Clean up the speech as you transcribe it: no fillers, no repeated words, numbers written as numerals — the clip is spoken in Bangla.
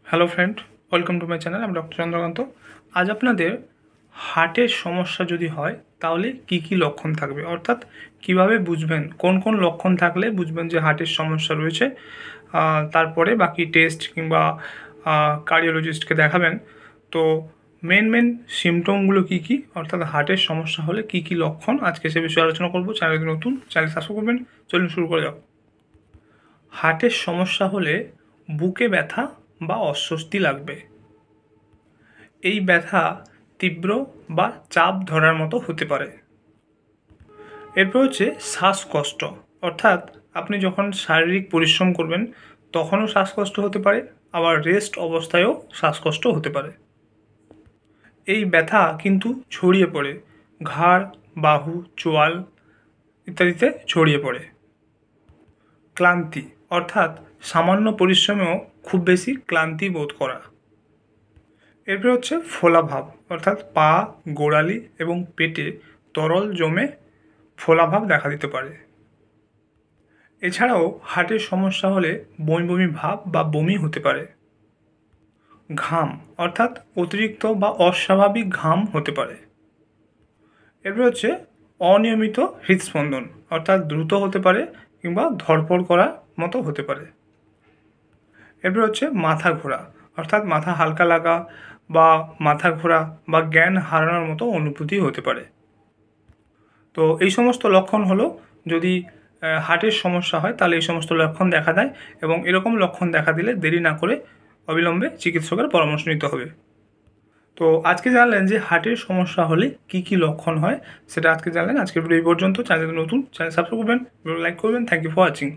Hello friend, welcome to my channel. আমি ডক্টর চন্দ্রকান্ত। আজ আপনাদের হার্টের সমস্যা যদি হয় তাহলে কি কি লক্ষণ থাকবে, অর্থাৎ কিভাবে বুঝবেন, কোন কোন লক্ষণ থাকলে বুঝবেন যে হার্টের সমস্যা রয়েছে। তারপরে বাকি টেস্ট কিংবা কার্ডিওলজিস্টকে দেখাবেন। তো মেন সিমটমগুলো কি কি, অর্থাৎ হার্টের সমস্যা হলে কি কি লক্ষণ, আজকে সে বিষয়ে আলোচনা করবো। চ্যানেল নতুন, চ্যানেল সাবস্ক্রাইব করবেন। চলুন শুরু করে যাও। হার্টের সমস্যা হলে বুকে ব্যথা বা অস্বস্তি লাগবে। এই ব্যথা তীব্র বা চাপ ধরার মতো হতে পারে। এরপর হচ্ছে শ্বাসকষ্ট, অর্থাৎ আপনি যখন শারীরিক পরিশ্রম করবেন তখনও শ্বাসকষ্ট হতে পারে, আবার রেস্ট অবস্থায়ও শ্বাসকষ্ট হতে পারে। এই ব্যথা কিন্তু ছড়িয়ে পড়ে ঘাড়, বাহু, চোয়াল ইত্যাদিতে ছড়িয়ে পড়ে। ক্লান্তি, অর্থাৎ সামান্য পরিশ্রমেও খুব বেশি ক্লান্তি বোধ করা। এরপর হচ্ছে ফোলাভাব, অর্থাৎ পা, গোড়ালি এবং পেটে তরল জমে ফোলাভাব দেখা দিতে পারে। এছাড়াও হার্টের সমস্যা হলে বমি বমি ভাব বা বমি হতে পারে। ঘাম, অর্থাৎ অতিরিক্ত বা অস্বাভাবিক ঘাম হতে পারে। এরপর হচ্ছে অনিয়মিত হৃদস্পন্দন, অর্থাৎ দ্রুত হতে পারে কিংবা ধড়ফড় করা মতো হতে পারে। এরপর হচ্ছে মাথা ঘোরা, অর্থাৎ মাথা হালকা লাগা বা মাথা ঘোরা বা জ্ঞান হারানোর মতো অনুভূতি হতে পারে। তো এই সমস্ত লক্ষণ হলো, যদি হার্টের সমস্যা হয় তাহলে এই সমস্ত লক্ষণ দেখা দেয়, এবং এরকম লক্ষণ দেখা দিলে দেরি না করে অবিলম্বে চিকিৎসকের পরামর্শ নিতে হবে। তো আজকে জানলেন যে হার্টের সমস্যা হলে কি কি লক্ষণ হয়, সেটা আজকে জানলেন। আজকের ভিডিও এই পর্যন্ত। চ্যানেল নতুন, চ্যানেল সাবস্ক্রাইব করবেন, লাইক করবেন। Thank you for watching.